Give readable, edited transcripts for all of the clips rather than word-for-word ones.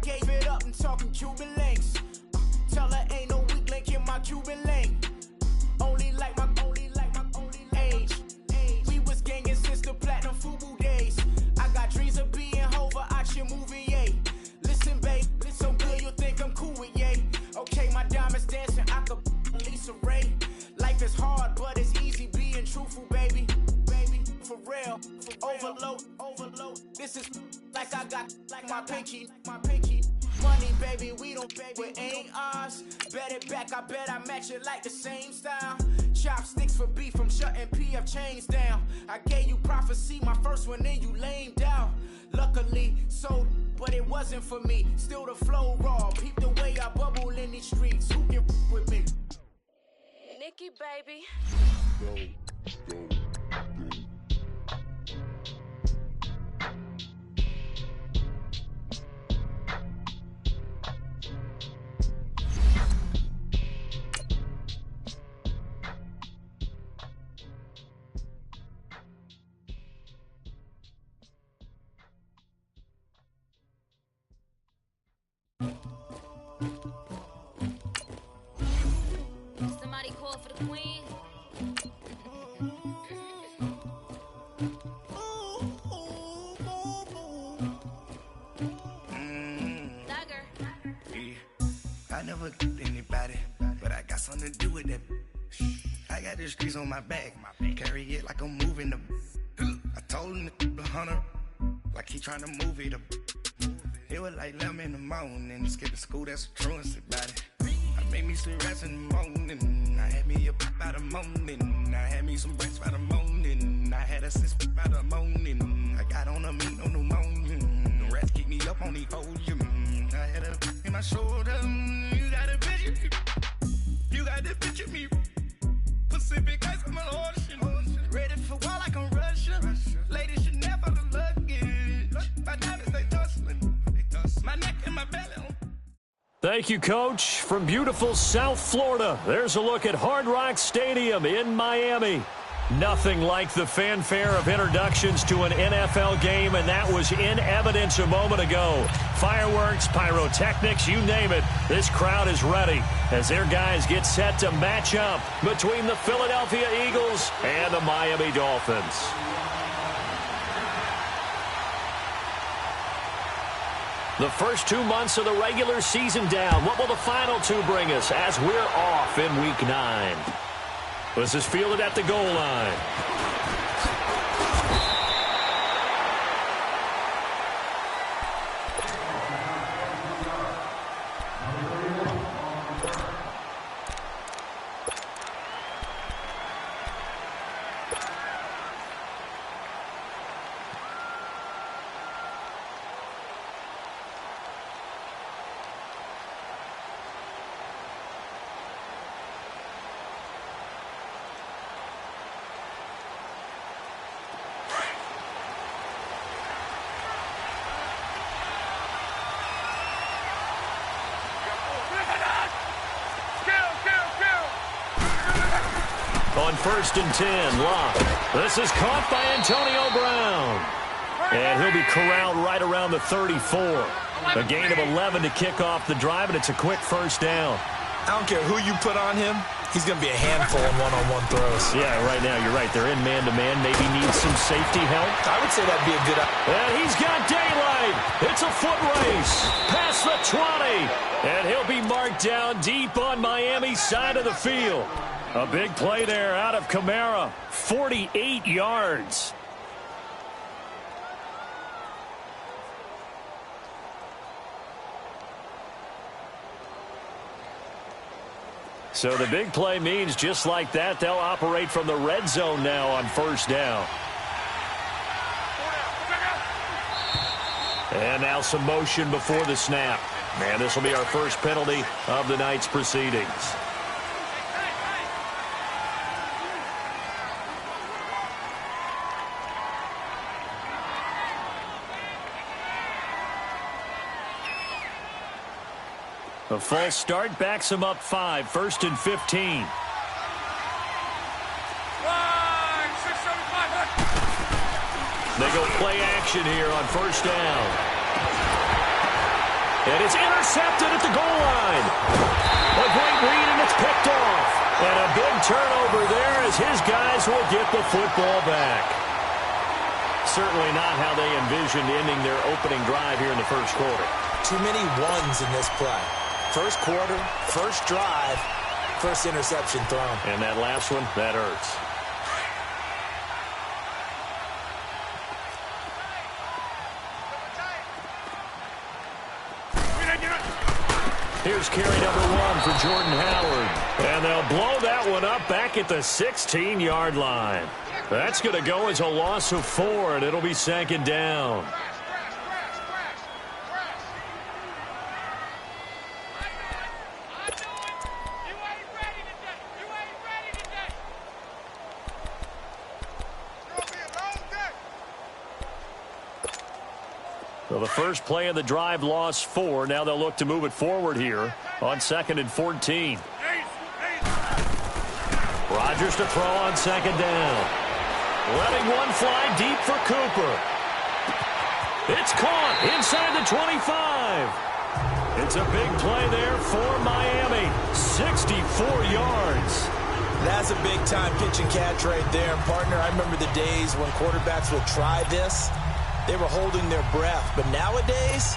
gave it up and talking Cuban links. Tell her ain't no weak link in my Cuban link. Only like my age. We was gangin' since the platinum FUBU days. I got dreams of being Hova out your movie, yay. Listen, babe, it's so good you'll think I'm cool with yay. Okay, my diamonds dancing, I could Lisa Ray. Life is hard, but it's easy being truthful, baby. For real, overload. This is like I got like my pinky. Money, baby, we don't pay with ain't ours. Bet it back, I bet I match it like the same style. Chopsticks for beef, I'm shutting PF chains down. I gave you prophecy, my first one, then you lamed out. Luckily, sold, but it wasn't for me. Still the flow raw, peep the way I bubble in these streets. Who can with me? Nikki, baby. Go. Somebody call for the queen. I never killed anybody, but I got something to do with that. I got the streets on my back, carry it like I'm moving them. I told him the hunter, like he trying to move it up. It was like 11 in the morning, skipping school, that's a truancy about it. I made me some rats in the morning, I had me a pop by the morning. I had me some breaks by the morning, I had a sis by the morning. I got on a meat on the morning, the rats keep me up on the podium. I had a in my shoulder, you got a picture, you got the picture me. Pacific ice, I'm an ocean, ready for war like I'm Russia. Ladies should never the luggage, my diamonds they tussling, my neck and my belly. Thank you, Coach. From beautiful South Florida, there's a look at Hard Rock Stadium in Miami. Nothing like the fanfare of introductions to an NFL game, and that was in evidence a moment ago. Fireworks, pyrotechnics, you name it. This crowd is ready as their guys get set to match up between the Philadelphia Eagles and the Miami Dolphins. The first 2 months of the regular season down. What will the final two bring us as we're off in Week 9? This is fielded at the goal line. On 1st and 10, Locke. This is caught by Antonio Brown. And he'll be corralled right around the 34. A gain of 11 to kick off the drive, and it's a quick first down. I don't care who you put on him. He's going to be a handful in one-on-one throws. Yeah, right now, you're right. They're in man-to-man. Maybe needs some safety help. I would say that'd be a good... And he's got daylight. It's a foot race. Past the 20. And he'll be marked down deep on Miami's side of the field. A big play there out of Kamara. 48 yards. So the big play means just like that, they'll operate from the red zone now on first down. And now some motion before the snap. Man, this will be our first penalty of the night's proceedings. A false start backs him up 5, 1st and 15. They go play action here on first down. And it's intercepted at the goal line. A great read, and it's picked off. And a big turnover there as his guys will get the football back. Certainly not how they envisioned ending their opening drive here in the first quarter. Too many ones in this play. First quarter, first drive, first interception thrown. And that last one, that hurts. Here's carry number 1 for Jordan Howard. And they'll blow that one up back at the 16-yard line. That's going to go as a loss of 4, and it'll be second down. So the first play of the drive lost 4. Now they'll look to move it forward here on 2nd and 14. Rodgers to throw on second down. Letting one fly deep for Cooper. It's caught inside the 25. It's a big play there for Miami. 64 yards. That's a big-time pitch and catch right there. And, partner, I remember the days when quarterbacks would try this. They were holding their breath. But nowadays,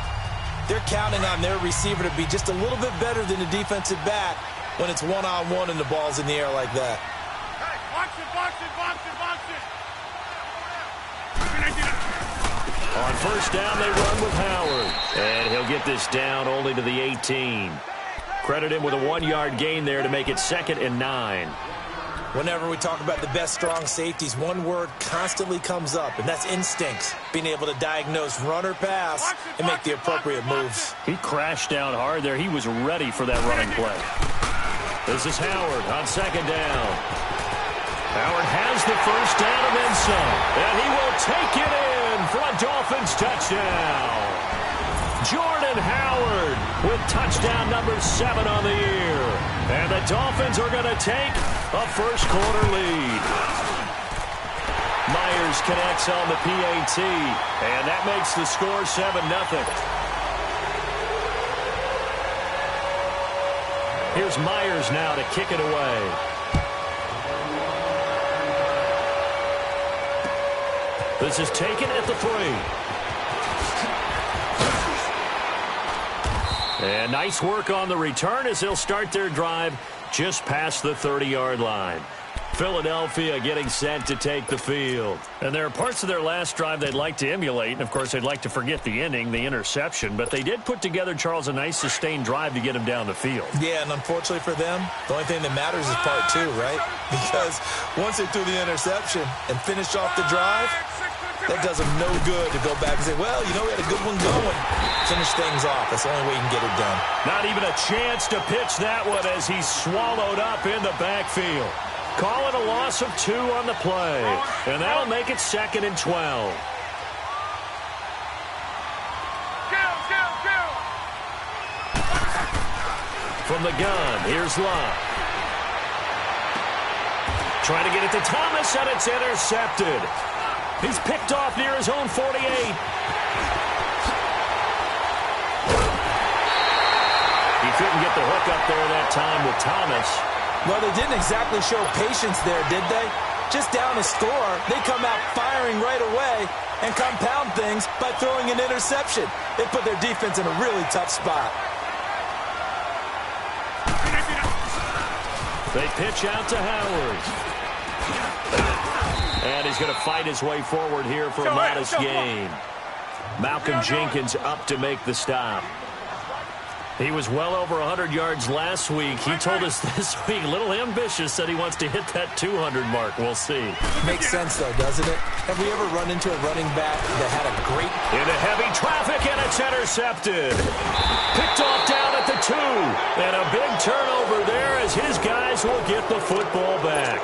they're counting on their receiver to be just a little bit better than the defensive back when it's one-on-one and the ball's in the air like that. Hey, box it. On first down, they run with Howard. And he'll get this down only to the 18. Credit him with a 1-yard gain there to make it 2nd and 9. Whenever we talk about the best strong safeties, one word constantly comes up, and that's instincts. Being able to diagnose run or pass and make the appropriate moves. He crashed down hard there. He was ready for that running play. This is Howard on second down. Howard has the first down and then some. And he will take it in for a Dolphins touchdown. Jordan Howard with touchdown number 7 on the year. And the Dolphins are going to take a first quarter lead. Myers connects on the PAT. And that makes the score 7-0. Here's Myers now to kick it away. This is taken at the 3. And nice work on the return as they'll start their drive just past the 30-yard line. Philadelphia getting set to take the field. And there are parts of their last drive they'd like to emulate. And, of course, they'd like to forget the ending, the interception. But they did put together, Charles, a nice sustained drive to get him down the field. Yeah, and unfortunately for them, the only thing that matters is part 2, right? Because once they threw the interception and finished off the drive, that does them no good to go back and say, well, you know, we had a good one going. Finish things off. That's the only way you can get it done. Not even a chance to pitch that one as he's swallowed up in the backfield. Call it a loss of 2 on the play. And that'll make it 2nd and 12. From the gun, here's Love. Trying to get it to Thomas, and it's intercepted. He's picked off near his own 48. He couldn't get the hook up there that time with Thomas. Well, they didn't exactly show patience there, did they? Just down a score, they come out firing right away and compound things by throwing an interception. They put their defense in a really tough spot. They pitch out to Howard. And he's going to fight his way forward here for a modest gain. Malcolm Jenkins up to make the stop. He was well over 100 yards last week. He told us this week, a little ambitious, said he wants to hit that 200 mark. We'll see. Makes sense, though, doesn't it? Have we ever run into a running back that had a great... Into heavy traffic, and it's intercepted. Picked off down at the 2. And a big turnover there as his guys will get the football back.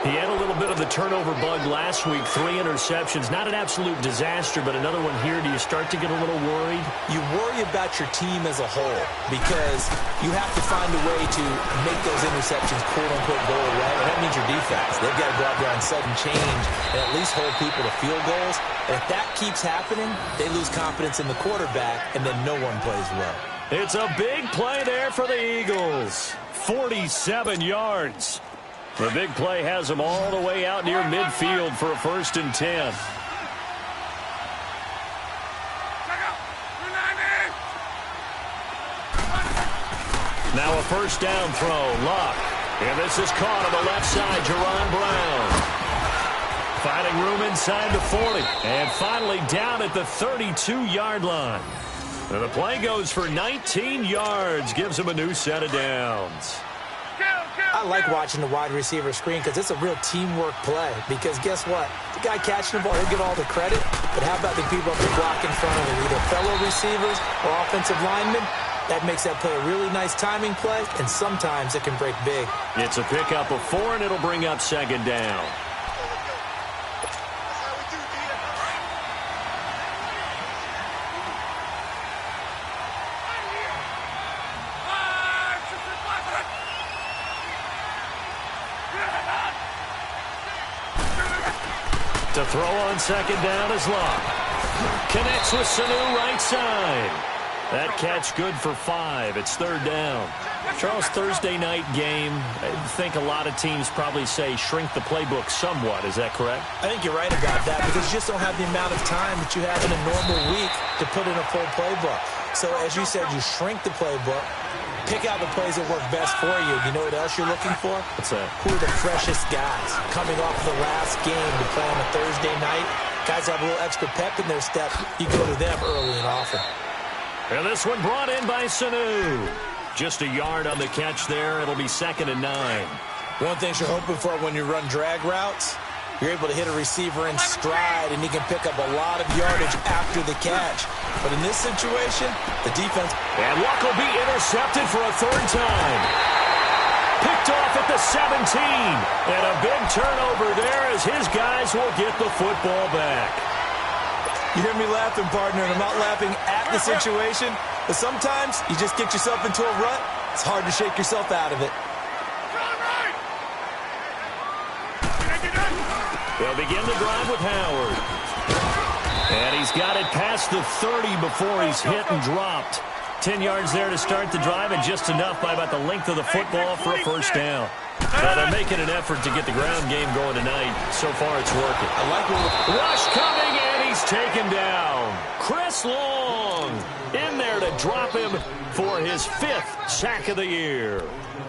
He had a little bit of the turnover bug last week. 3 interceptions. Not an absolute disaster, but another one here. Do you start to get a little worried? You worry about your team as a whole because you have to find a way to make those interceptions quote-unquote go away. And that means your defense. They've got to go out there and sudden change and at least hold people to field goals. And if that keeps happening, they lose confidence in the quarterback, and then no one plays well. It's a big play there for the Eagles. 47 yards. The big play has them all the way out near midfield for a 1st and 10. Now a 1st down throw. Luck. And this is caught on the left side. Jerron Brown. Finding room inside the 40. And finally down at the 32-yard line. And the play goes for 19 yards. Gives him a new set of downs. I like watching the wide receiver screen because it's a real teamwork play. Because guess what? The guy catching the ball, he'll get all the credit. But how about the people up the block in front of him? Either fellow receivers or offensive linemen. That makes that play a really nice timing play, and sometimes it can break big. It's a pickup of 4, and it'll bring up 2nd down. To throw on 2nd down is Luck. Connects with Sanu right side. That catch good for 5. It's 3rd down. Charles, Thursday night game. I think a lot of teams probably say shrink the playbook somewhat. Is that correct? I think you're right about that because you just don't have the amount of time that you have in a normal week to put in a full playbook. So as you said, you shrink the playbook. Pick out the plays that work best for you. You know what else you're looking for? What's that? Who are the freshest guys coming off the last game to play on a Thursday night? Guys have a little extra pep in their step. You go to them early and often. And this one brought in by Sanu. Just a yard on the catch there. It'll be 2nd and 9. One thing you're hoping for when you run drag routes, you're able to hit a receiver in stride, and he can pick up a lot of yardage after the catch. But in this situation, the defense... And Luck will be intercepted for a 3rd time. Picked off at the 17. And a big turnover there as his guys will get the football back. You hear me laughing, partner, and I'm not laughing at the situation, but sometimes you just get yourself into a rut. It's hard to shake yourself out of it. They'll begin the drive with Howard. And he's got it past the 30 before he's hit and dropped. 10 yards there to start the drive, and just enough by about the length of the football for a 1st down. Well, they're making an effort to get the ground game going tonight. So far, it's working. I like what Rush coming, and he's taken down. Chris Long in there to drop him for his 5th sack of the year.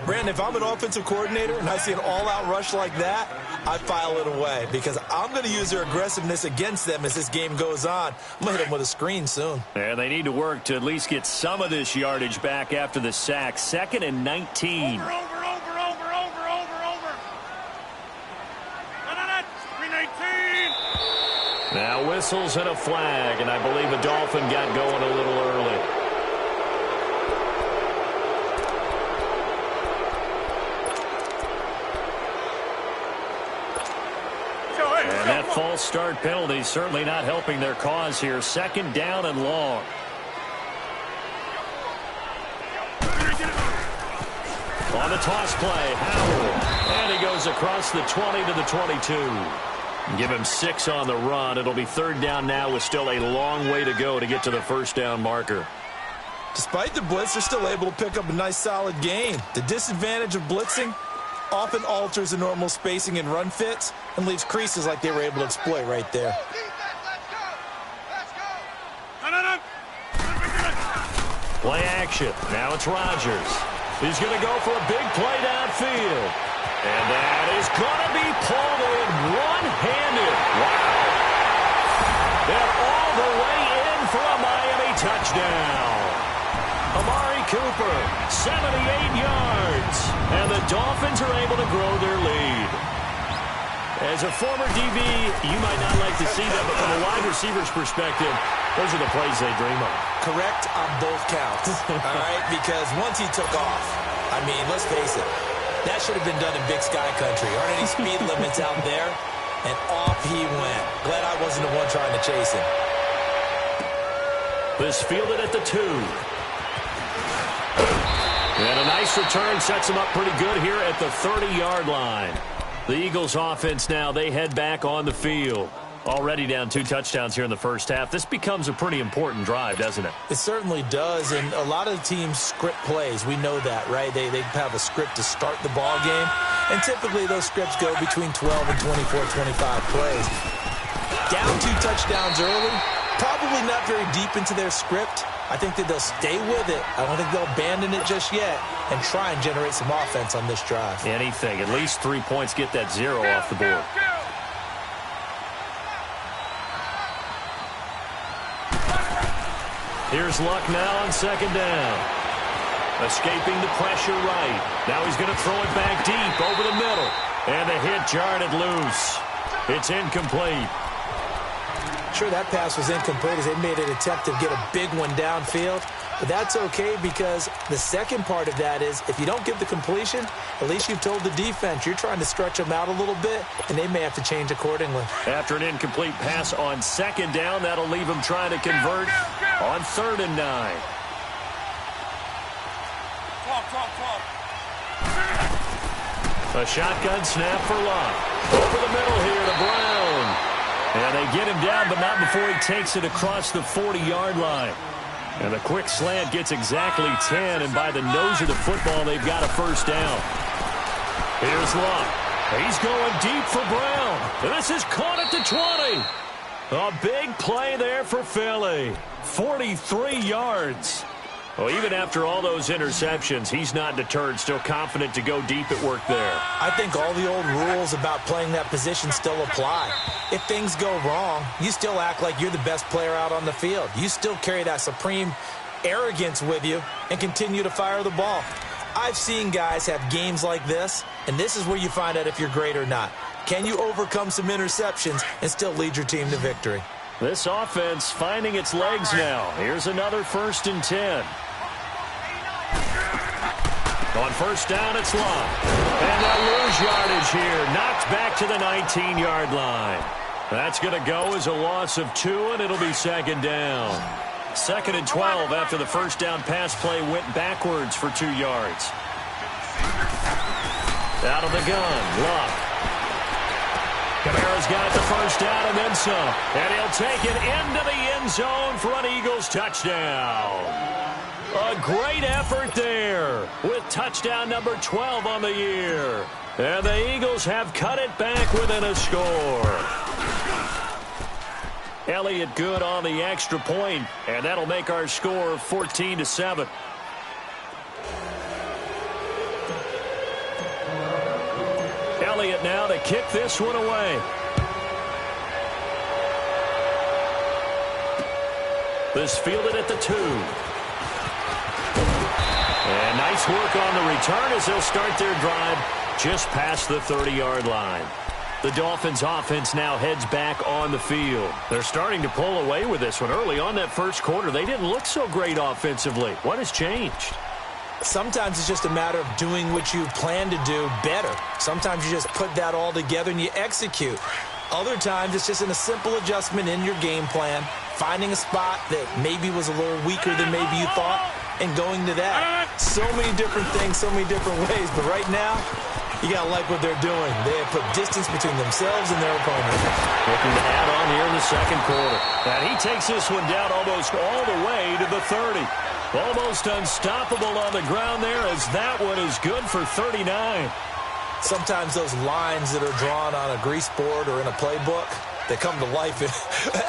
Brandon, if I'm an offensive coordinator and I see an all-out rush like that, I file it away because I'm going to use their aggressiveness against them as this game goes on. I'm going to hit them with a screen soon. And they need to work to at least get some of this yardage back after the sack. 2nd and 19. Over. 319. Now whistles and a flag, and I believe a Dolphin got going a little early. And that false start penalty certainly not helping their cause here. 2nd down and long. On the toss play, Howard. And he goes across the 20 to the 22. Give him 6 on the run. It'll be 3rd down now with still a long way to go to get to the 1st down marker. Despite the blitz, they're still able to pick up a nice solid gain. The disadvantage of blitzing often alters the normal spacing and run fits and leaves creases like they were able to exploit right there. Play action. Now it's Rodgers. He's going to go for a big play downfield. And that is going to be pulled in one-handed. Wow. And all the way in for a Miami touchdown. Amari Cooper, 78 yards. And the Dolphins are able to grow their lead. As a former DB, you might not like to see that, but from a wide receiver's perspective, those are the plays they dream of. Correct on both counts, all right? Because once he took off, I mean, let's face it, That should have been done in Big Sky Country. Aren't any speed limits out there? And off he went. Glad I wasn't the one trying to chase him. This fielded at the 2. And a nice return sets him up pretty good here at the 30-yard line. The Eagles offense now, they head back on the field. Already down 2 touchdowns here in the first half. This becomes a pretty important drive, doesn't it? It certainly does, and a lot of teams script plays. We know that, right? They have a script to start the ball game, and typically those scripts go between 12 and 24, 25 plays. Down 2 touchdowns early, probably not very deep into their script. I think that they'll stay with it. I don't think they'll abandon it just yet and try and generate some offense on this drive. Anything. At least 3 points, get that 0 off the board. Here's Luck now on second down. Escaping the pressure right. Now he's going to throw it back deep over the middle. And the hit jarred it loose. It's incomplete. Sure, that pass was incomplete as they made an attempt to get a big one downfield. But that's okay because the second part of that is if you don't get the completion, at least you've told the defense you're trying to stretch them out a little bit, and they may have to change accordingly. After an incomplete pass on second down, that'll leave him trying to convert on 3rd and 9. A shotgun snap for Luck. Over the middle here to Brown. And they get him down, but not before he takes it across the 40-yard line. And the quick slant gets exactly 10, and by the nose of the football, they've got a first down. Here's Luck. He's going deep for Brown. And this is caught at the 20. A big play there for Philly. 43 yards. Well, even after all those interceptions, he's not deterred, still confident to go deep at work there. I think all the old rules about playing that position still apply. If things go wrong, you still act like you're the best player out on the field. You still carry that supreme arrogance with you and continue to fire the ball. I've seen guys have games like this, and this is where you find out if you're great or not. Can you overcome some interceptions and still lead your team to victory? This offense finding its legs now. Here's another 1st and 10. On first down, it's Luck. And they'll lose yardage here. Knocked back to the 19-yard line. That's going to go as a loss of 2, and it'll be 2nd down. 2nd and 12 after the first down pass play went backwards for 2 yards. Out of the gun, Luck. Kamara's got the first down and then some. And he'll take it into the end zone for an Eagles touchdown. A great effort there with touchdown number 12 on the year. And the Eagles have cut it back within a score. Elliott good on the extra point, and that'll make our score 14-7. Elliott now to kick this one away. This fielded at the 2. And nice work on the return as they'll start their drive just past the 30-yard line. The Dolphins offense now heads back on the field. They're starting to pull away with this one. Early on that first quarter, they didn't look so great offensively. What has changed? Sometimes it's just a matter of doing what you plan to do better. Sometimes you just put that all together and you execute. Other times it's just in a simple adjustment in your game plan, finding a spot that maybe was a little weaker than maybe you thought, and going to that. So many different things, so many different ways. But right now, you got to like what they're doing. They have put distance between themselves and their opponent. Looking to add on here in the second quarter. And he takes this one down almost all the way to the 30. Almost unstoppable on the ground there as that one is good for 39. Sometimes those lines that are drawn on a grease board or in a playbook, they come to life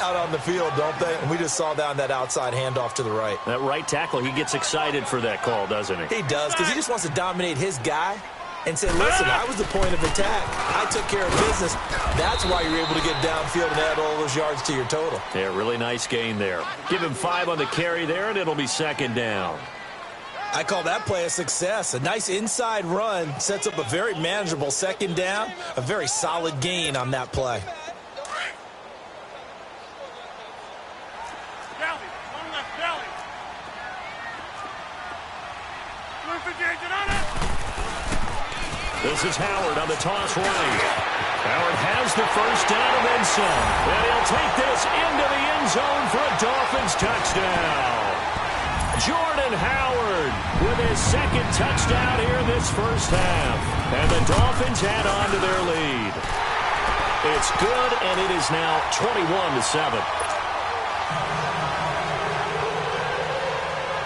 out on the field, don't they? And we just saw that on that outside handoff to the right. That right tackle, he gets excited for that call, doesn't he? He does, because he just wants to dominate his guy and say, listen, I was the point of attack. I took care of business. That's why you're able to get downfield and add all those yards to your total. Yeah, really nice gain there. Give him 5 on the carry there, and it'll be 2nd down. I call that play a success. A nice inside run sets up a very manageable 2nd down, a very solid gain on that play. This is Howard on the toss right. Howard has the first down and then some. And he'll take this into the end zone for a Dolphins touchdown. Jordan Howard with his second touchdown here in this first half. And the Dolphins add on to their lead. It's good, and it is now 21-7.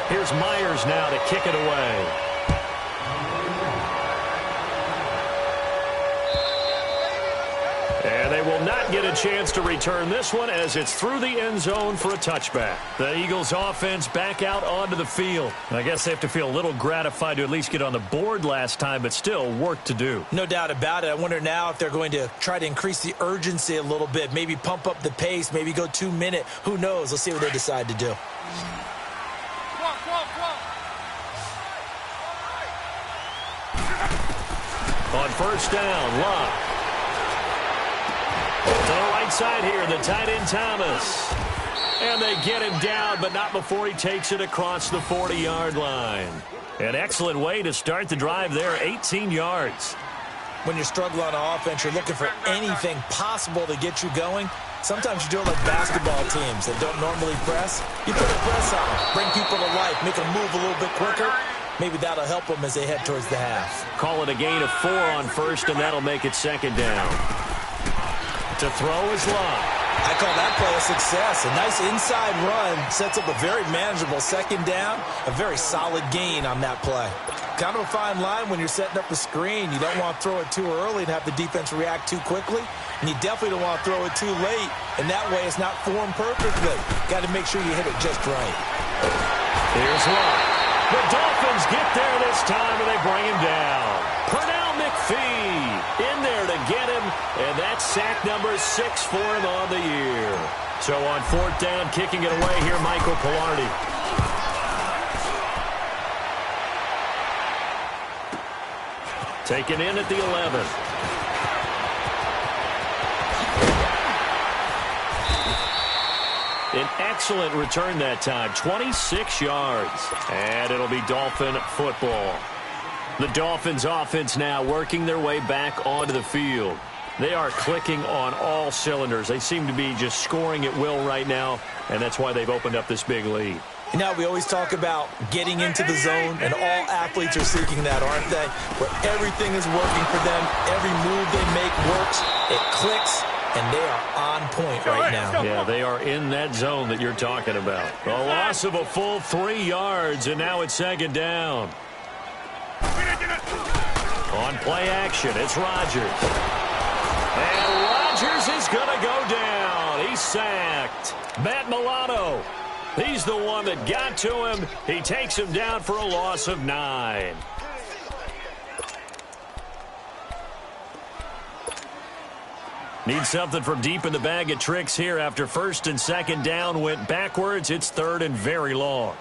Here's Myers now to kick it away. And they will not get a chance to return this one as it's through the end zone for a touchback. The Eagles offense back out onto the field. I guess they have to feel a little gratified to at least get on the board last time, but still work to do. No doubt about it. I wonder now if they're going to try to increase the urgency a little bit, maybe pump up the pace, maybe go 2-minute. Who knows? Let's see what they decide to do. On first down, Locke. To the right side here, the tight end Thomas. And they get him down, but not before he takes it across the 40-yard line. An excellent way to start the drive there, 18 yards. When you're struggling on offense, you're looking for anything possible to get you going. Sometimes you do it like basketball teams that don't normally press. You put a press on them, bring people to life, make them move a little bit quicker. Maybe that'll help them as they head towards the half. Call it a gain of 4 on first, and that'll make it second down. To throw is Locke. I call that play a success. A nice inside run sets up a very manageable second down. A very solid gain on that play. Kind of a fine line when you're setting up a screen. You don't want to throw it too early and have the defense react too quickly. And you definitely don't want to throw it too late. And that way it's not formed perfectly. Got to make sure you hit it just right. Here's Locke. The Dolphins get there this time, and they bring him down. Pernell McPhee in there to get him, and that's sack number 6 for him on the year. So on fourth down, kicking it away here, Michael Pilardi. Taken in at the 11. An excellent return that time, 26 yards. And it'll be Dolphin football. The Dolphins offense now working their way back onto the field. They are clicking on all cylinders. They seem to be just scoring at will right now, and that's why they've opened up this big lead. You know, we always talk about getting into the zone, and all athletes are seeking that, aren't they? Where everything is working for them, every move they make works, it clicks, and they are on point right now. Yeah, they are in that zone that you're talking about. A loss of a full 3 yards, and now it's second down. On play action, it's Rodgers. And Rodgers is going to go down. He's sacked. Matt Milano, he's the one that got to him. He takes him down for a loss of 9. Need something from deep in the bag of tricks here after first and second down went backwards. It's third and very long.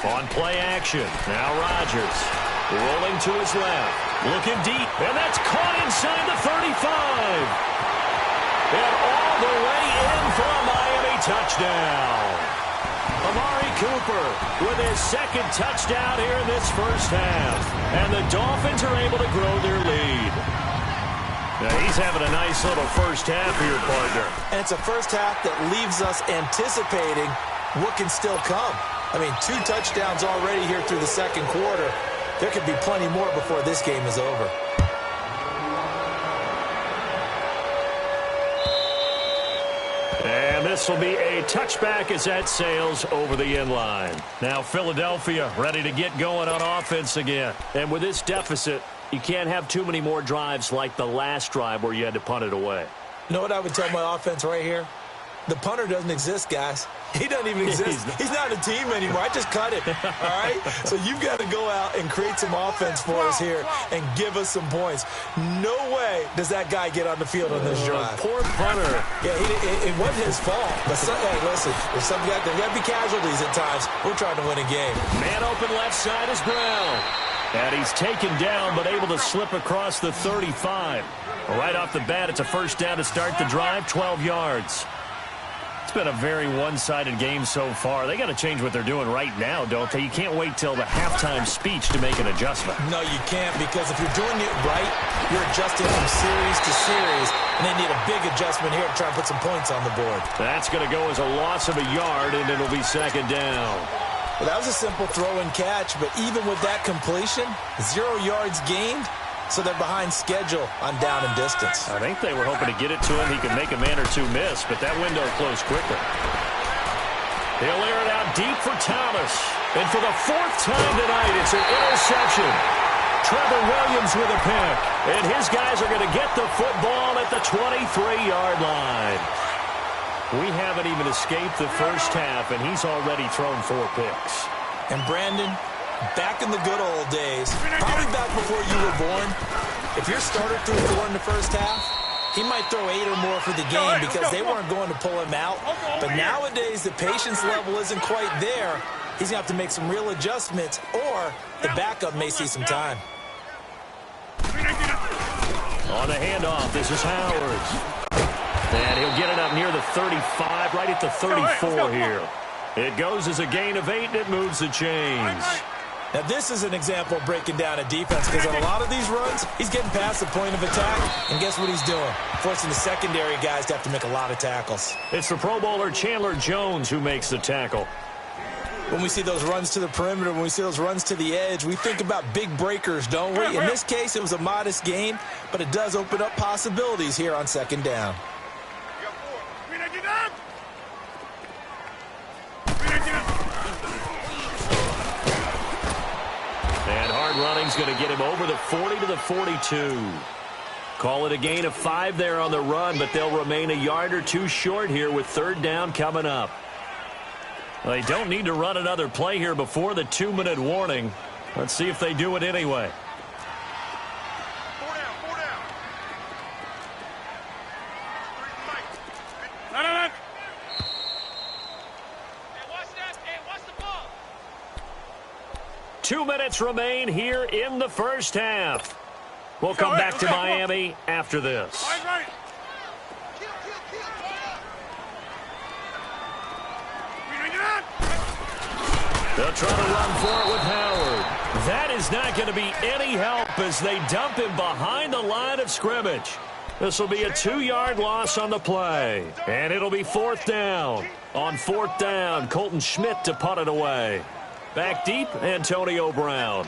On play action, now Rodgers rolling to his left, looking deep, and that's caught inside the 35. And all the way in for a Miami touchdown. Amari Cooper with his second touchdown here in this first half. And the Dolphins are able to grow their lead. Now he's having a nice little first half here, partner. And it's a first half that leaves us anticipating what can still come. I mean, 2 touchdowns already here through the second quarter. There could be plenty more before this game is over. And this will be a touchback as that sails over the end line. Now Philadelphia ready to get going on offense again. And with this deficit, you can't have too many more drives like the last drive where you had to punt it away. You know what I would tell my offense right here? The punter doesn't exist, guys. He doesn't even exist. He's not a team anymore. I just cut him, all right? So you've got to go out and create some offense for us here and give us some points. No way does that guy get on the field on this drive. Poor punter. Yeah, it wasn't his fault. But hey, listen, there's got to be casualties at times. We're trying to win a game. Man open left side is Brown. And he's taken down but able to slip across the 35. Right off the bat, it's a first down to start the drive, 12 yards. been a very one-sided game so far. They got to change what they're doing right now, don't they? You can't wait till the halftime speech to make an adjustment. No, you can't, because if you're doing it right, you're adjusting from series to series, and they need a big adjustment here to try and put some points on the board. That's going to go as a loss of a yard, and it'll be second down. Well, that was a simple throw and catch, but even with that completion, 0 yards gained, so they're behind schedule on down and distance. I think they were hoping to get it to him. He could make a man or two miss, but that window closed quickly. He'll air it out deep for Thomas. And for the 4th time tonight, it's an interception. Trevor Williams with a pick. And his guys are going to get the football at the 23-yard line. We haven't even escaped the first half, and he's already thrown 4 picks. And Brandon, back in the good old days, probably back before you were born, if your starter threw 4 in the first half, he might throw 8 or more for the game because they weren't going to pull him out. But nowadays, the patience level isn't quite there. He's going to have to make some real adjustments, or the backup may see some time. On the handoff, this is Howard. And he'll get it up near the 35, right at the 34 here. It goes as a gain of 8, and it moves the chains. Now, this is an example of breaking down a defense, because on a lot of these runs, he's getting past the point of attack, and guess what he's doing? Forcing the secondary guys to have to make a lot of tackles. It's the Pro Bowler Chandler Jones who makes the tackle. When we see those runs to the perimeter, when we see those runs to the edge, we think about big breakers, don't we? In this case, it was a modest gain, but it does open up possibilities here on second down. And hard running's going to get him over the 40 to the 42. Call it a gain of 5 there on the run, but they'll remain a yard or 2 short here with 3rd down coming up. They don't need to run another play here before the 2-minute warning. Let's see if they do it anyway. 4 down, 4 down. No. Hey, watch that. Hey, watch the ball. 2 minutes remain here in the first half. We'll come back to Miami after this. Right. They'll try to run for it with Howard. That is not going to be any help as they dump him behind the line of scrimmage. This will be a 2-yard loss on the play. And it'll be 4th down. On 4th down, Colton Schmidt to punt it away. Back deep, Antonio Brown.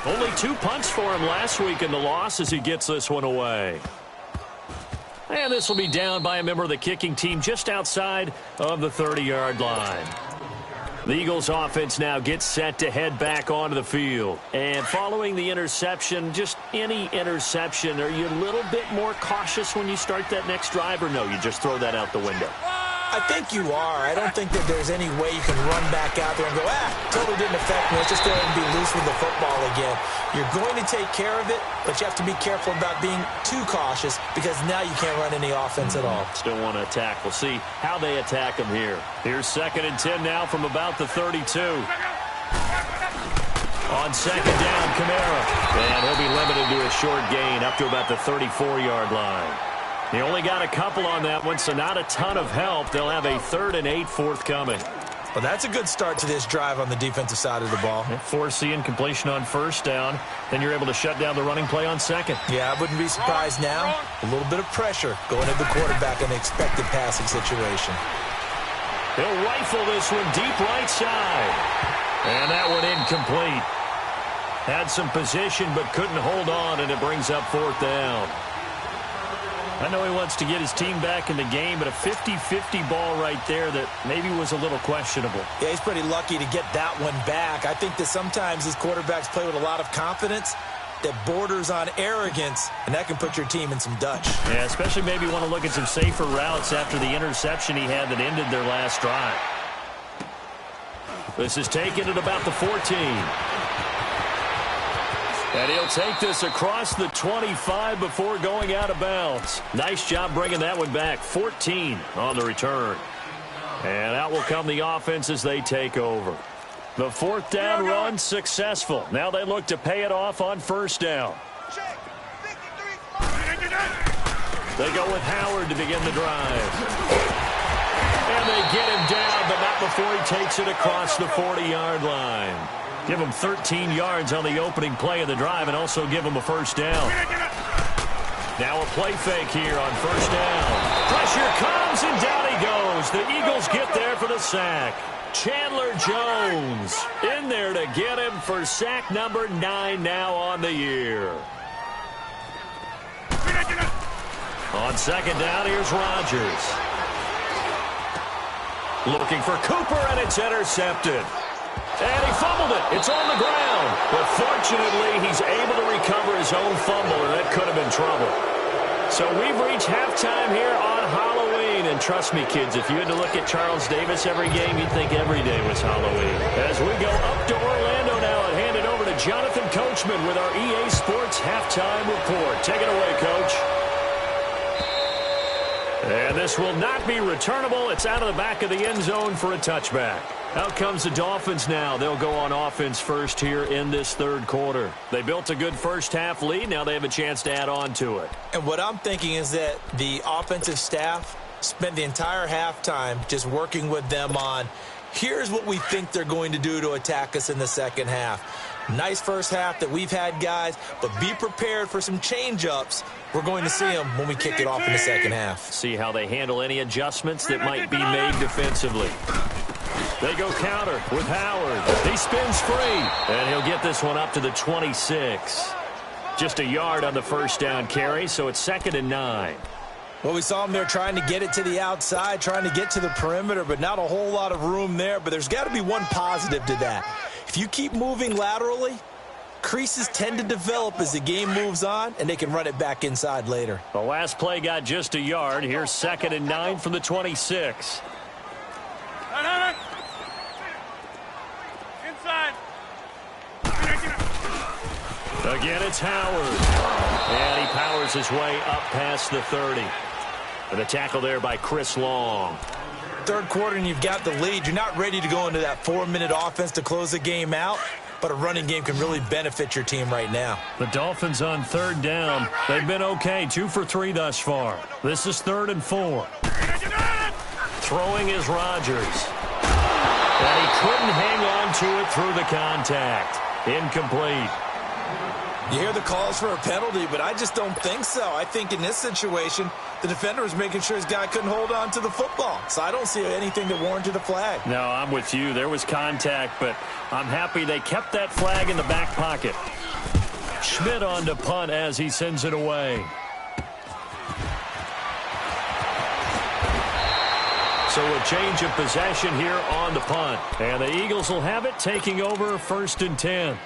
Only 2 punts for him last week in the loss as he gets this one away. And this will be down by a member of the kicking team just outside of the 30-yard line. The Eagles offense now gets set to head back onto the field. And following the interception, just any interception, are you a little bit more cautious when you start that next drive, or no, you just throw that out the window? I think you are. I don't think that there's any way you can run back out there and go, totally didn't affect me. Let's just go ahead and be loose with the football again. You're going to take care of it, but you have to be careful about being too cautious because now you can't run any offense at all. Still want to attack. We'll see how they attack him here. Here's 2nd and 10 now from about the 32. On 2nd down, Kamara. And he'll be limited to a short gain up to about the 34-yard line. He only got a couple on that one, so not a ton of help. They'll have a 3rd and 8 forthcoming. Well, that's a good start to this drive on the defensive side of the ball. Force the incompletion on 1st down. Then you're able to shut down the running play on 2nd. Yeah, I wouldn't be surprised now. A little bit of pressure going at the quarterback in the expected passing situation. He'll rifle this one deep right side. And that one incomplete. Had some position but couldn't hold on, and it brings up 4th down. I know he wants to get his team back in the game, but a 50-50 ball right there that maybe was a little questionable. Yeah, he's pretty lucky to get that one back. I think that sometimes these quarterbacks play with a lot of confidence that borders on arrogance, and that can put your team in some Dutch. Yeah, especially maybe want to look at some safer routes after the interception he had that ended their last drive. This is taken at about the 14. And he'll take this across the 25 before going out of bounds. Nice job bringing that one back. 14 on the return. And out will come the offense as they take over. The fourth down run successful. Now they look to pay it off on first down. They go with Howard to begin the drive. And they get him down, but not before he takes it across the 40-yard line. Give him 13 yards on the opening play of the drive and also give him a first down. Now a play fake here on first down. Pressure comes, and down he goes. The Eagles get there for the sack. Chandler Jones in there to get him for sack number 9 now on the year. On second down, here's Rodgers. Looking for Cooper, and it's intercepted. And he fumbled it. It's on the ground. But fortunately, he's able to recover his own fumble, and that could have been trouble. So we've reached halftime here on Halloween. And trust me, kids, if you had to look at Charles Davis every game, you'd think every day was Halloween. As we go up to Orlando now and hand it over to Jonathan Coachman with our EA Sports Halftime Report. Take it away, Coach. And this will not be returnable. It's out of the back of the end zone for a touchback. Out comes the Dolphins now. They'll go on offense first here in this third quarter. They built a good first-half lead. Now they have a chance to add on to it. And what I'm thinking is that the offensive staff spent the entire halftime just working with them on, here's what we think they're going to do to attack us in the second half. Nice first half that we've had, guys, but be prepared for some change-ups. We're going to see them when we kick it off in the second half. See how they handle any adjustments that might be made defensively. They go counter with Howard. He spins free, and he'll get this one up to the 26. Just a yard on the first down carry, so it's 2nd and 9. Well, we saw him there trying to get it to the outside, trying to get to the perimeter, but not a whole lot of room there. But there's got to be one positive to that. If you keep moving laterally, creases tend to develop as the game moves on, and they can run it back inside later. The last play got just a yard. Here's 2nd and 9 from the 26. Inside. Again, it's Howard. And he powers his way up past the 30. And the tackle there by Chris Long. Third quarter and you've got the lead. You're not ready to go into that 4-minute offense to close the game out, but a running game can really benefit your team right now. The Dolphins on third down. They've been okay, 2 for 3 thus far. This is 3rd and 4. Throwing is Rodgers. And he couldn't hang on to it through the contact. Incomplete. You hear the calls for a penalty, but I just don't think so. I think in this situation, the defender was making sure his guy couldn't hold on to the football. So I don't see anything that warranted a flag. No, I'm with you. There was contact, but I'm happy they kept that flag in the back pocket. Schmidt on to punt as he sends it away. So a change of possession here on the punt. And the Eagles will have it, taking over 1st and 10.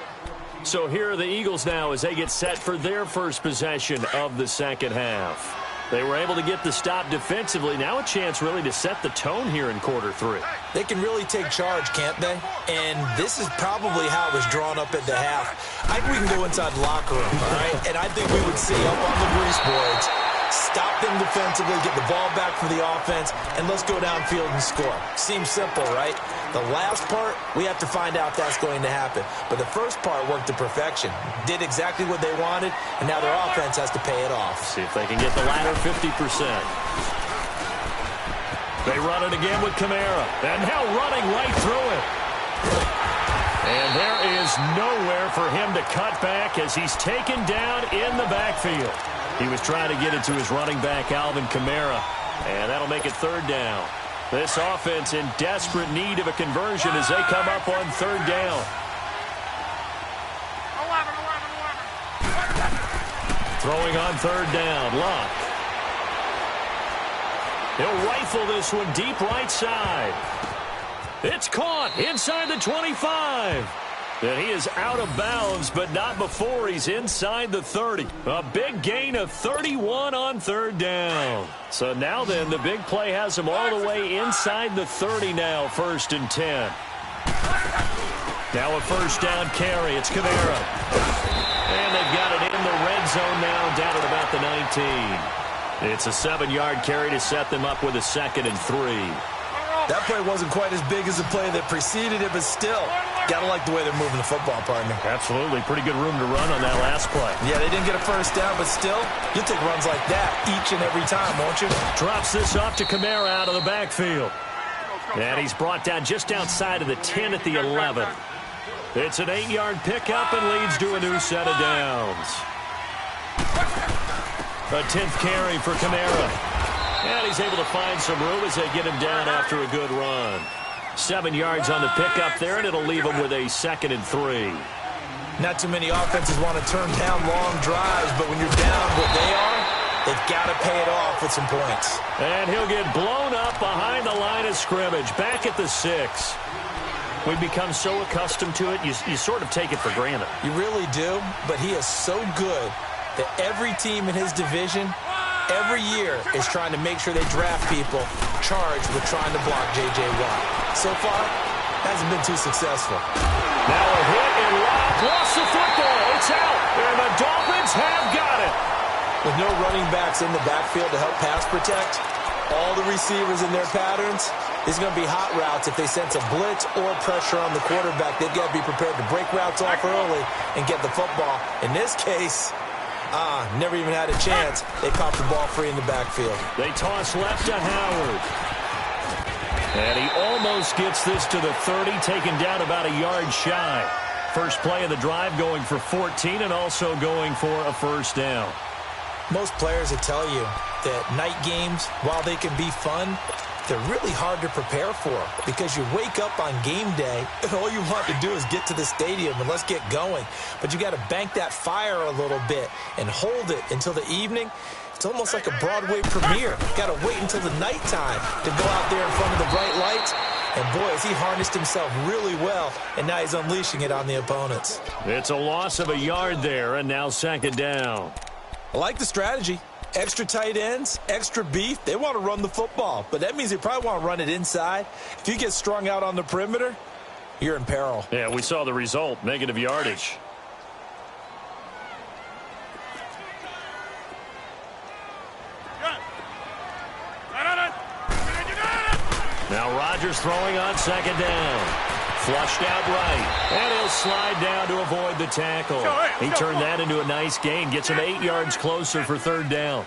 So here are the Eagles now as they get set for their first possession of the second half. They were able to get the stop defensively. Now a chance really to set the tone here in quarter 3. They can really take charge, can't they? And this is probably how it was drawn up at the half. I think we can go inside the locker room, all right? And I think we would see up on the grease boards, stop them defensively, get the ball back for the offense, and let's go downfield and score. Seems simple, right? The last part, we have to find out if that's going to happen. But the first part worked to perfection. Did exactly what they wanted, and now their offense has to pay it off. See if they can get the latter 50%. They run it again with Kamara. And now running right through it. And there is nowhere for him to cut back as he's taken down in the backfield. He was trying to get it to his running back, Alvin Kamara. And that'll make it 3rd down. This offense in desperate need of a conversion as they come up on 3rd down. 11. Throwing on 3rd down, Luck. He'll rifle this one deep right side. It's caught inside the 25. And he is out of bounds, but not before he's inside the 30. A big gain of 31 on 3rd down. So now then, the big play has him all the way inside the 30 now, 1st and 10. Now a first down carry. It's Kamara. And they've got it in the red zone now, down at about the 19. It's a 7-yard carry to set them up with a 2nd and 3. That play wasn't quite as big as the play that preceded it, but still, got to like the way they're moving the football, partner. Absolutely. Pretty good room to run on that last play. Yeah, they didn't get a first down, but still, you'll take runs like that each and every time, won't you? Drops this off to Kamara out of the backfield. And he's brought down just outside of the 10 at the 11. It's an 8-yard pickup and leads to a new set of downs. A 10th carry for Kamara. And he's able to find some room as they get him down after a good run. 7 yards on the pickup there, and it'll leave him with a 2nd and 3. Not too many offenses want to turn down long drives, but when you're down what they are, they've got to pay it off with some points. And he'll get blown up behind the line of scrimmage, back at the 6. We've become so accustomed to it, you sort of take it for granted. You really do, but he is so good that every team in his division every year is trying to make sure they draft people charged with trying to block J.J. Watt. So far, hasn't been too successful. Now a hit and lost the football. It's out, and the Dolphins have got it. With no running backs in the backfield to help pass protect, all the receivers in their patterns, it's going to be hot routes if they sense a blitz or pressure on the quarterback. They've got to be prepared to break routes off early and get the football. In this case, never even had a chance. They caught the ball free in the backfield. They toss left to Howard. And he almost gets this to the 30, taken down about a yard shy. First play of the drive going for 14 and also going for a first down. Most players will tell you that night games, while they can be fun, they're really hard to prepare for because you wake up on game day and all you want to do is get to the stadium and let's get going. But you got to bank that fire a little bit and hold it until the evening. It's almost like a Broadway premiere. Got to wait until the nighttime to go out there in front of the bright lights. And boy, has he harnessed himself really well, and now he's unleashing it on the opponents. It's a loss of a yard there, and now 2nd down. I like the strategy. Extra tight ends, extra beef. They want to run the football, but that means they probably want to run it inside. If you get strung out on the perimeter, you're in peril. Yeah, we saw the result, negative yardage. Now Rodgers throwing on 2nd down. Flushed out right, and he'll slide down to avoid the tackle. He turned that into a nice gain, gets him 8 yards closer for 3rd down.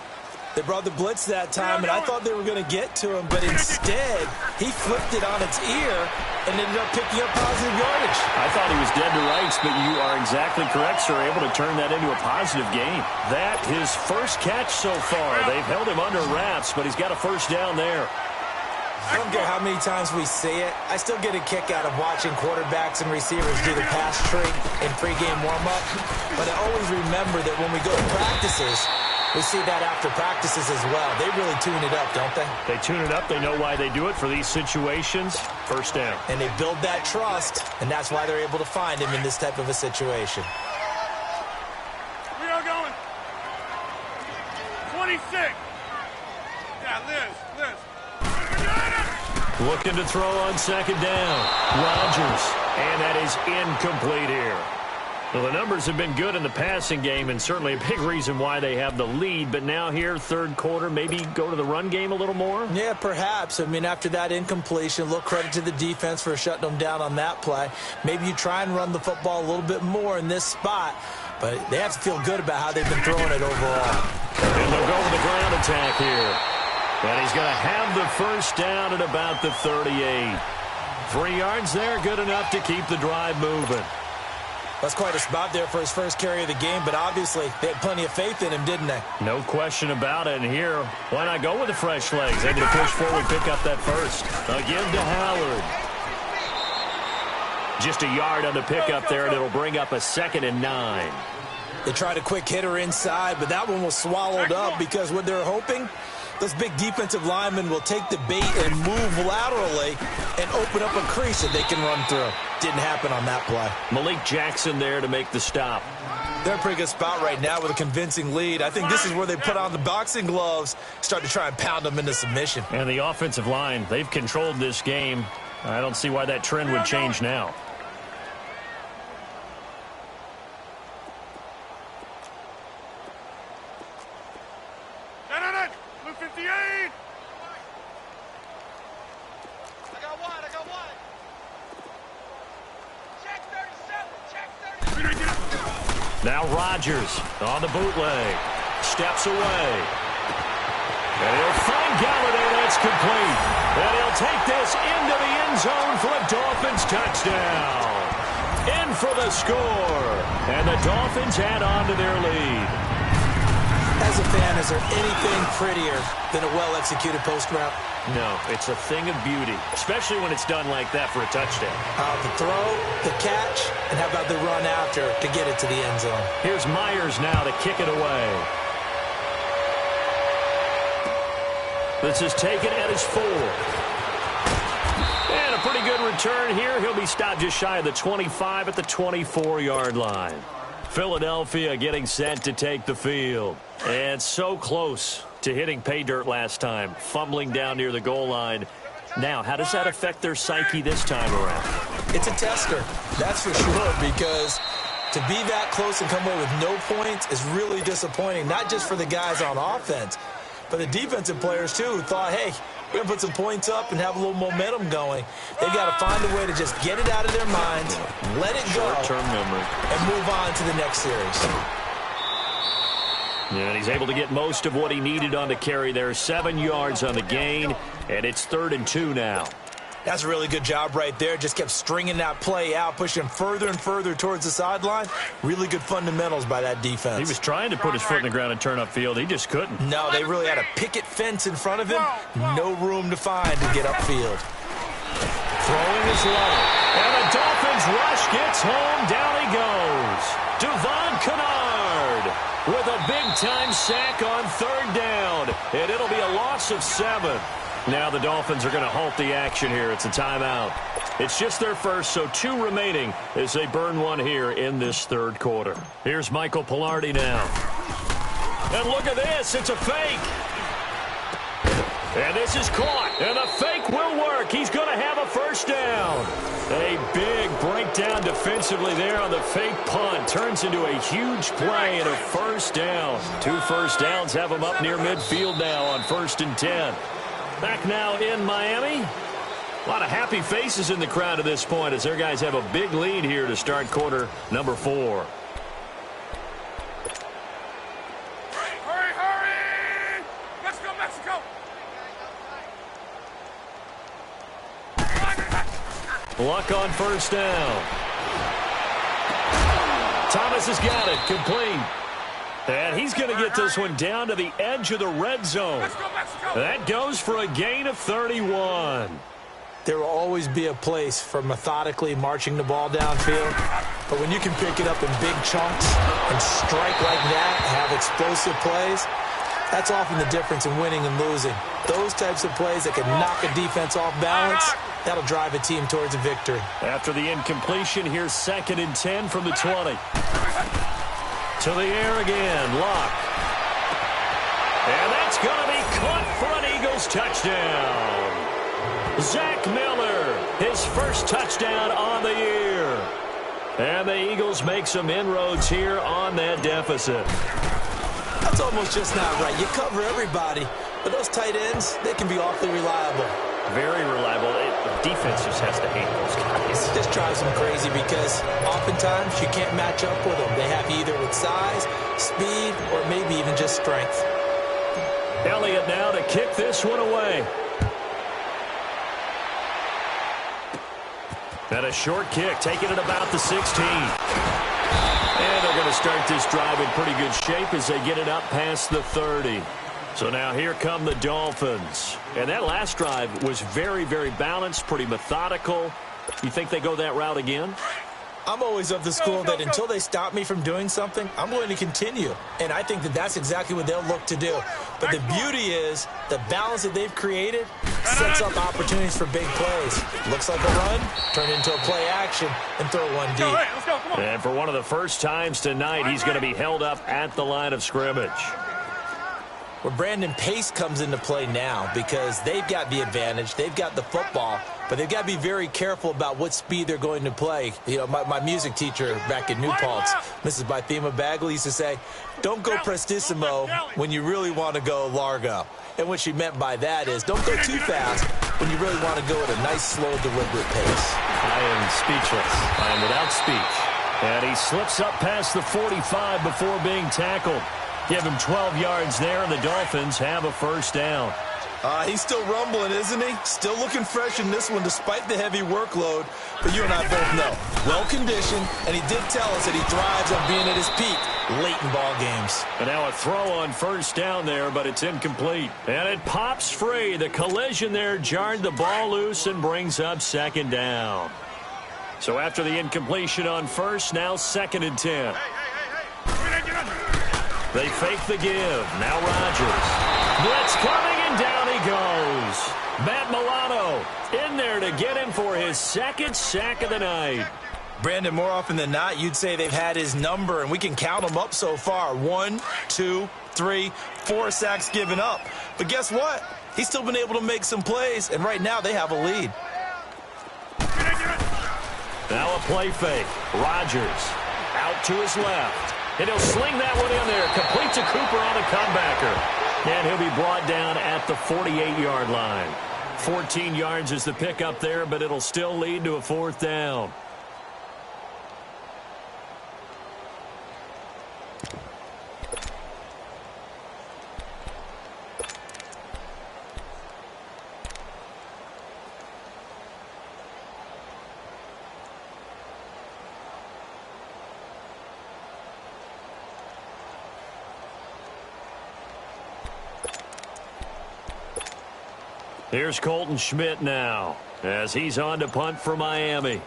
They brought the blitz that time, and I thought they were going to get to him, but instead, he flipped it on its ear and ended up picking up positive yardage. I thought he was dead to rights, but you are exactly correct, sir, able to turn that into a positive gain. That, his first catch so far. They've held him under wraps, but he's got a first down there. I don't care how many times we see it. I still get a kick out of watching quarterbacks and receivers do the pass tree in pregame warm-up. But I always remember that when we go to practices, we see that after practices as well. They really tune it up, don't they? They tune it up. They know why they do it for these situations. First down. And they build that trust, and that's why they're able to find him in this type of a situation. We are going. 26. Yeah, Liz. Looking to throw on 2nd down. Rodgers. And that is incomplete here. Well, the numbers have been good in the passing game and certainly a big reason why they have the lead. But now here, 3rd quarter, maybe go to the run game a little more? Yeah, perhaps. I mean, after that incompletion, a little credit to the defense for shutting them down on that play. Maybe you try and run the football a little bit more in this spot. But they have to feel good about how they've been throwing it overall. And they'll go with the ground attack here. And he's going to have the first down at about the 38. 3 yards there, good enough to keep the drive moving. That's quite a spot there for his first carry of the game, but obviously they had plenty of faith in him, didn't they? No question about it. And here, why not go with the fresh legs? Able to push forward, pick up that first. Again to Howard. Just a yard on the pickup there, and it'll bring up a 2nd and 9. They tried a quick hitter inside, but that one was swallowed up because what they're hoping, those big defensive linemen will take the bait and move laterally and open up a crease that they can run through. Didn't happen on that play. Malik Jackson there to make the stop. They're in a pretty good spot right now with a convincing lead. I think this is where they put on the boxing gloves, start to try and pound them into submission. And the offensive line, they've controlled this game. I don't see why that trend would change now. Now Rodgers on the bootleg. Steps away. And he'll find Galladay. That's complete. And he'll take this into the end zone for a Dolphins touchdown. In for the score. And the Dolphins add on to their lead. As a fan, is there anything prettier than a well-executed post route? No, it's a thing of beauty, especially when it's done like that for a touchdown. The throw, the catch, and how about the run after to get it to the end zone? Here's Myers now to kick it away. This is taken at his 4. And a pretty good return here. He'll be stopped just shy of the 25 at the 24-yard line. Philadelphia getting set to take the field. And so close to hitting pay dirt last time, fumbling down near the goal line. Now, how does that affect their psyche this time around? It's a tester, that's for sure, because to be that close and come away with no points is really disappointing, not just for the guys on offense, but the defensive players, too, who thought, hey, we're going to put some points up and have a little momentum going. They've got to find a way to just get it out of their minds, let it go, short-term memory, and move on to the next series. And he's able to get most of what he needed on the carry there. 7 yards on the gain, and it's 3rd and 2 now. That's a really good job right there. Just kept stringing that play out, pushing him further and further towards the sideline. Really good fundamentals by that defense. He was trying to put his foot in the ground and turn upfield. He just couldn't. No, they really had a picket fence in front of him. No room to find to get upfield. Throwing is low. And the Dolphins rush gets home. Down he goes. Devon Kennard with a big-time sack on 3rd down. And it'll be a loss of 7. Now the Dolphins are going to halt the action here. It's a timeout. It's just their first, so 2 remaining as they burn one here in this 3rd quarter. Here's Michael Pilardi now. And look at this. It's a fake. And this is caught. And the fake will work. He's going to have a first down. A big breakdown defensively there on the fake punt. Turns into a huge play and a first down. 2 first downs have him up near midfield now on 1st and 10. Back now in Miami. A lot of happy faces in the crowd at this point as their guys have a big lead here to start quarter number 4. Hurry, hurry! Let's go, Mexico! Luck on first down. Thomas has got it. Complete. And he's going to get this one down to the edge of the red zone. Let's go, Mexico! That goes for a gain of 31. There will always be a place for methodically marching the ball downfield. But when you can pick it up in big chunks and strike like that, have explosive plays, that's often the difference in winning and losing. Those types of plays that can knock a defense off balance, that'll drive a team towards a victory. After the incompletion, here's 2nd and 10 from the 20. To the air again, Locke. And that's going to be caught for an Eagles touchdown. Zach Miller, his first touchdown on the year. And the Eagles make some inroads here on that deficit. That's almost just not right. You cover everybody, but those tight ends, they can be awfully reliable. Very reliable. The defense just has to hate those guys. This drives them crazy because oftentimes you can't match up with them. They have either with size, speed, or maybe even just strength. Elliott now to kick this one away. And a short kick, taking it about the 16. And they're going to start this drive in pretty good shape as they get it up past the 30. So now here come the Dolphins. And that last drive was very, very balanced, pretty methodical. You think they go that route again? I'm always of the school that until they stop me from doing something, I'm going to continue. And I think that that's exactly what they'll look to do. But the beauty is the balance that they've created sets up opportunities for big plays. Looks like a run, turn into a play action, and throw one deep. And for one of the first times tonight, he's going to be held up at the line of scrimmage. Where Brandon Pace comes into play now because they've got the advantage, they've got the football, but they've got to be very careful about what speed they're going to play. You know, my music teacher back in New Paltz, Mrs. Bythema Bagley, used to say, don't go prestissimo when you really want to go largo. And what she meant by that is don't go too fast when you really want to go at a nice, slow, deliberate pace. I am speechless. I am without speech. And he slips up past the 45 before being tackled. Give him 12 yards there, and the Dolphins have a first down. He's still rumbling, isn't he? Still looking fresh in this one despite the heavy workload. But you and I both know, well-conditioned, and he did tell us that he thrives on being at his peak late in ball games. And now a throw on first down there, but it's incomplete. And it pops free. The collision there jarred the ball loose and brings up second down. So after the incompletion on first, now 2nd and 10. They fake the give. Now Rodgers. Blitz coming, and down he goes. Matt Milano in there to get him for his 2nd sack of the night. Brandon, more often than not, you'd say they've had his number, and we can count them up so far. 1, 2, 3, 4 sacks given up. But guess what? He's still been able to make some plays, and right now they have a lead. Now a play fake. Rodgers out to his left. And he'll sling that one in there. Complete to Cooper on the comebacker. And he'll be brought down at the 48-yard line. 14 yards is the pickup there, but it'll still lead to a 4th down. Here's Colton Schmidt now as he's on to punt for Miami.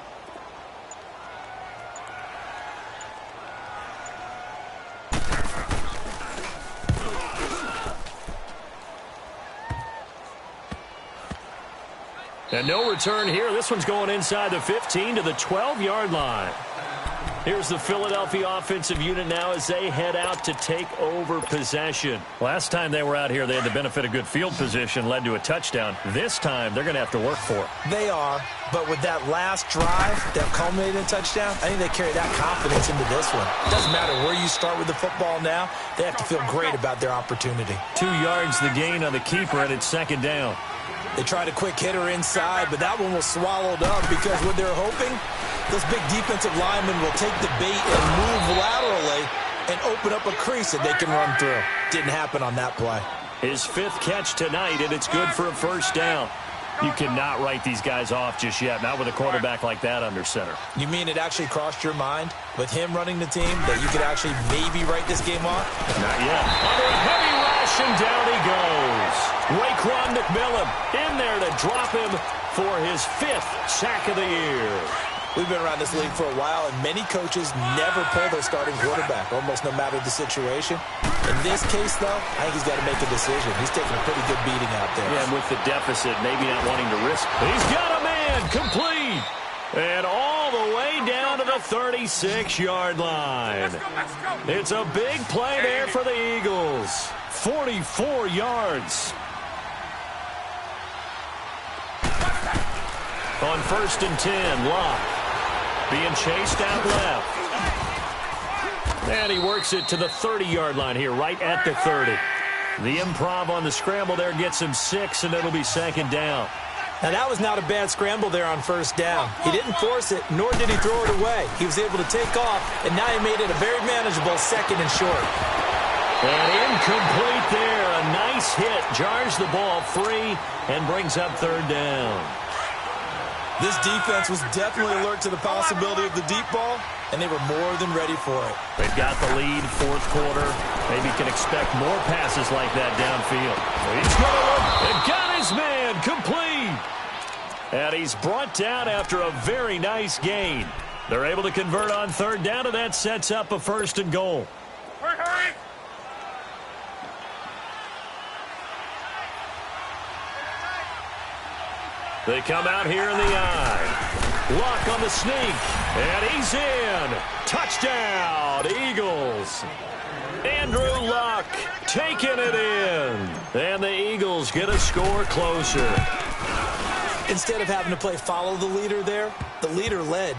And no return here. This one's going inside the 15 to the 12-yard line. Here's the Philadelphia offensive unit now as they head out to take over possession. Last time they were out here, they had the benefit of good field position, led to a touchdown. This time, they're going to have to work for it. They are, but with that last drive that culminated in a touchdown, I think they carry that confidence into this one. It doesn't matter where you start with the football now. They have to feel great about their opportunity. 2 yards the gain on the keeper, and it's 2nd down. They tried a quick hitter inside, but that one was swallowed up because what they're hoping, those big defensive linemen will take the bait and move laterally and open up a crease that they can run through. Didn't happen on that play. His 5th catch tonight, and it's good for a first down. You cannot write these guys off just yet, not with a quarterback like that under center. You mean it actually crossed your mind with him running the team that you could actually maybe write this game off? Not yet. Under a heavy rush, and down he goes. Raekwon McMillan in there to drop him for his 5th sack of the year. We've been around this league for a while, and many coaches never pull their starting quarterback, almost no matter the situation. In this case, though, I think he's got to make a decision. He's taking a pretty good beating out there. Yeah, and with the deficit, maybe not wanting to risk. He's got a man, complete. And all the way down to the 36-yard line. It's a big play there for the Eagles. 44 yards. On 1st and 10, Locke being chased out left. And he works it to the 30-yard line here, right at the 30. The improv on the scramble there gets him 6, and it'll be 2nd down. Now, that was not a bad scramble there on 1st down. He didn't force it, nor did he throw it away. He was able to take off, and now he made it a very manageable 2nd and short. And incomplete there. A nice hit. Jars the ball free and brings up 3rd down. This defense was definitely alert to the possibility of the deep ball, and they were more than ready for it. They've got the lead, 4th quarter. Maybe can expect more passes like that downfield. He's going to look and got his man complete. And he's brought down after a very nice gain. They're able to convert on 3rd down, and that sets up a 1st and goal. Hurry! They come out here in the eye. Luck on the sneak, and he's in. Touchdown, Eagles. Andrew Luck taking it in. And the Eagles get a score closer. Instead of having to play follow the leader there, the leader led.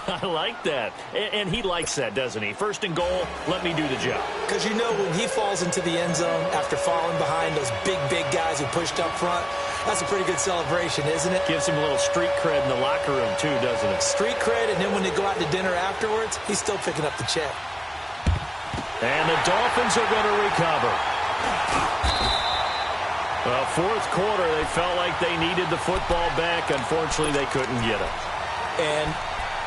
I like that. And he likes that, doesn't he? First and goal, let me do the job. Because you know when he falls into the end zone after falling behind those big guys who pushed up front, that's a pretty good celebration, isn't it? Gives him a little street cred in the locker room, too, doesn't it? Street cred, and then when they go out to dinner afterwards, he's still picking up the check. And the Dolphins are going to recover. Well, fourth quarter, they felt like they needed the football back. Unfortunately, they couldn't get it. And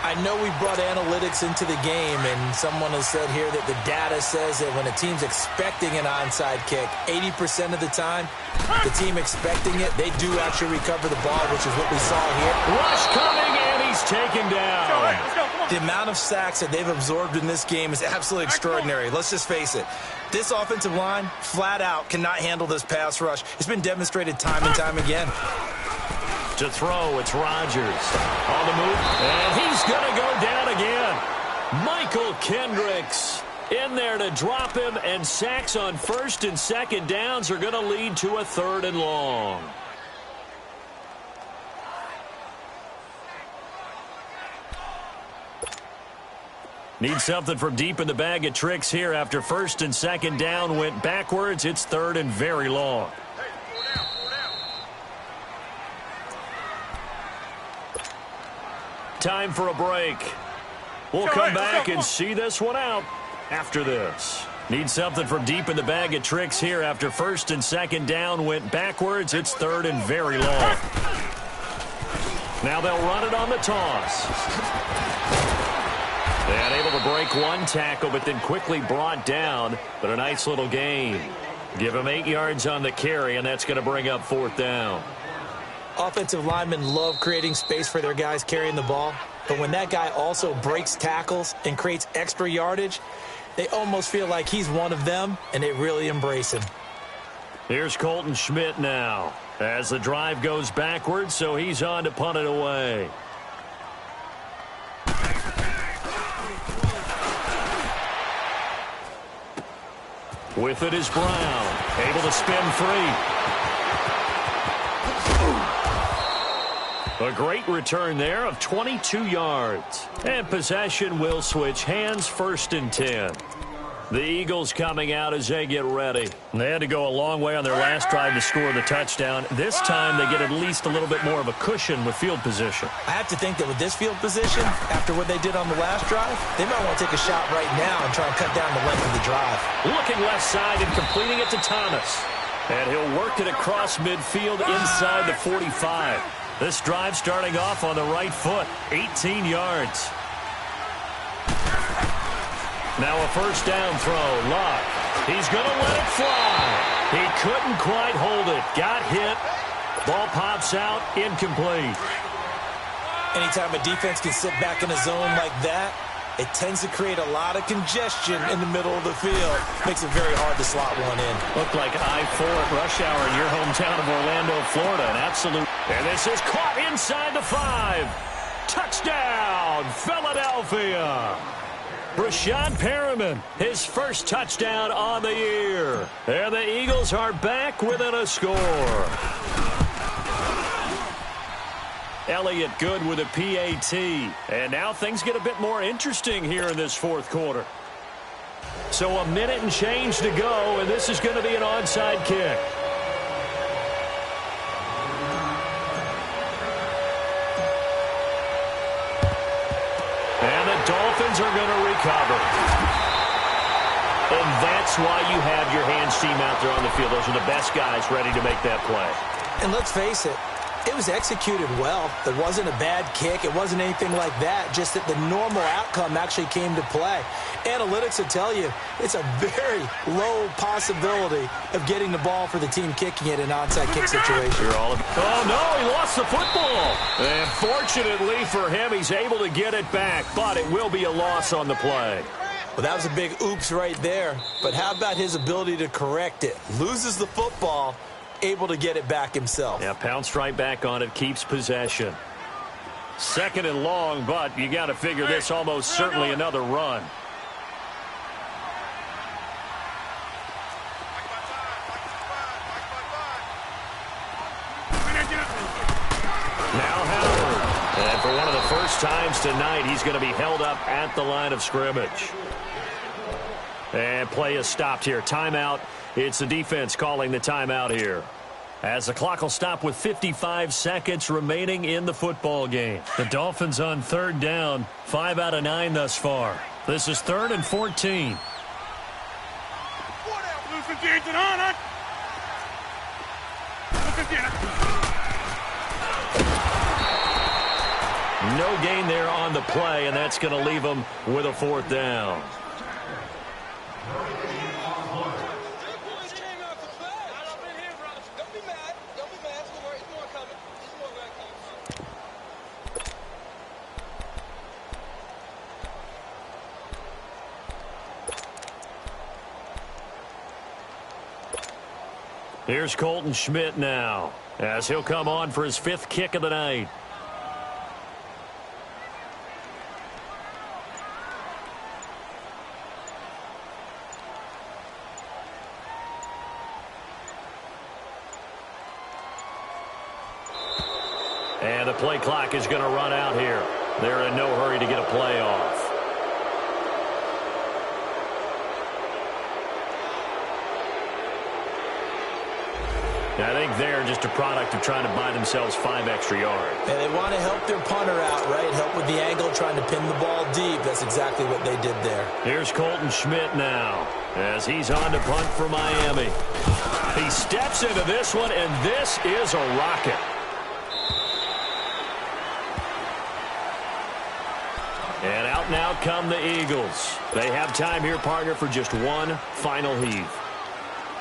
I know we brought analytics into the game, and someone has said here that the data says that when a team's expecting an onside kick, 80% of the time, the team expecting it, they do actually recover the ball, which is what we saw here. Rush coming, and he's taken down. The amount of sacks that they've absorbed in this game is absolutely extraordinary. Let's just face it. This offensive line, flat out, cannot handle this pass rush. It's been demonstrated time and time again. To throw, it's Rodgers. On the move, and he's going to go down again. Michael Kendricks in there to drop him, and sacks on first and second downs are going to lead to a 3rd and long. Need something from deep in the bag of tricks here after first and second down went backwards. It's 3rd and very long. Time for a break. We'll come back and see this one out after this. Need something from deep in the bag of tricks here after first and second down went backwards. It's 3rd and very long. Now they'll run it on the toss. They unable to break one tackle, but then quickly brought down. But a nice little gain. Give him 8 yards on the carry, and that's going to bring up 4th down. Offensive linemen love creating space for their guys carrying the ball. But when that guy also breaks tackles and creates extra yardage, they almost feel like he's one of them, and they really embrace him. Here's Colton Schmidt now as the drive goes backwards, so he's on to punt it away. With it is Brown, able to spin free. A great return there of 22 yards. And possession will switch hands, 1st and 10. The Eagles coming out as they get ready. They had to go a long way on their last drive to score the touchdown. This time they get at least a little bit more of a cushion with field position. I have to think that with this field position, after what they did on the last drive, they might want to take a shot right now and try and cut down the length of the drive. Looking left side and completing it to Thomas. And he'll work it across midfield inside the 45. This drive starting off on the right foot, 18 yards. Now a first down throw. Luck. He's going to let it fly. He couldn't quite hold it. Got hit. Ball pops out. Incomplete. Anytime a defense can sit back in a zone like that, it tends to create a lot of congestion in the middle of the field. Makes it very hard to slot one in. Looked like I-4 at rush hour in your hometown of Orlando, Florida. An absolute. And this is caught inside the 5. Touchdown, Philadelphia. Brashad Perriman, his first touchdown on the year. And the Eagles are back within a score. Elliott good with a PAT. And now things get a bit more interesting here in this fourth quarter. So a minute and change to go, and this is going to be an onside kick. And the Dolphins are going to recover. And that's why you have your hands team out there on the field. Those are the best guys ready to make that play. And let's face it, it was executed well. It wasn't a bad kick. It wasn't anything like that. Just that the normal outcome actually came to play. Analytics will tell you it's a very low possibility of getting the ball for the team kicking it in an onside kick situation. Oh, no, he lost the football. And fortunately for him, he's able to get it back, but it will be a loss on the play. Well, that was a big oops right there. But how about his ability to correct it? Loses the football, able to get it back himself. Yeah, pounced right back on it, keeps possession. Second and long, but you got to figure this almost certainly another run. Now Howard. And for one of the first times tonight he's going to be held up at the line of scrimmage. And play is stopped here. Timeout. It's the defense calling the timeout here, as the clock will stop with 55 seconds remaining in the football game. The Dolphins on third down, 5 out of 9 thus far. This is 3rd and 14. No gain there on the play, and that's going to leave them with a 4th down. Here's Colton Schmidt now, as he'll come on for his 5th kick of the night. And the play clock is going to run out here. They're in no hurry to get a play off. I think they're just a product of trying to buy themselves 5 extra yards. And they want to help their punter out, right? Help with the angle, trying to pin the ball deep. That's exactly what they did there. Here's Colton Schmidt now, as he's on to punt for Miami. He steps into this one, and this is a rocket. And out and out come the Eagles. They have time here, partner, for just one final heave.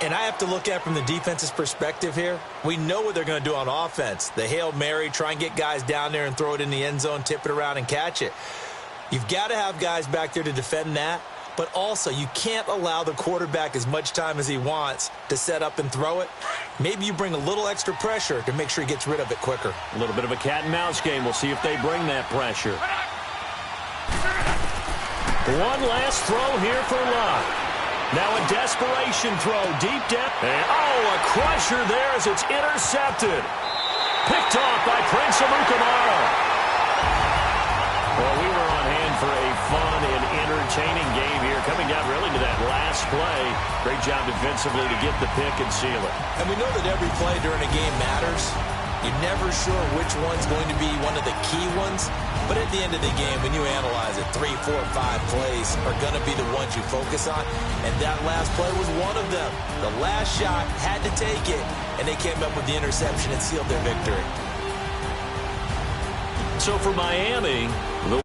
And I have to look at it from the defense's perspective here. We know what they're going to do on offense. The Hail Mary, try and get guys down there and throw it in the end zone, tip it around and catch it. You've got to have guys back there to defend that. But also, you can't allow the quarterback as much time as he wants to set up and throw it. Maybe you bring a little extra pressure to make sure he gets rid of it quicker. A little bit of a cat and mouse game. We'll see if they bring that pressure. One last throw here for Locke. Now a desperation throw, deep down. And, a crusher there as it's intercepted. Picked off by Prince Amukamara. Well, we were on hand for a fun and entertaining game here. Coming down really to that last play. Great job defensively to get the pick and seal it. And we know that every play during a game matters. You're never sure which one's going to be one of the key ones. But at the end of the game, when you analyze it, 3, 4, 5 plays are going to be the ones you focus on. And that last play was one of them. The last shot had to take it, and they came up with the interception and sealed their victory. So for Miami, the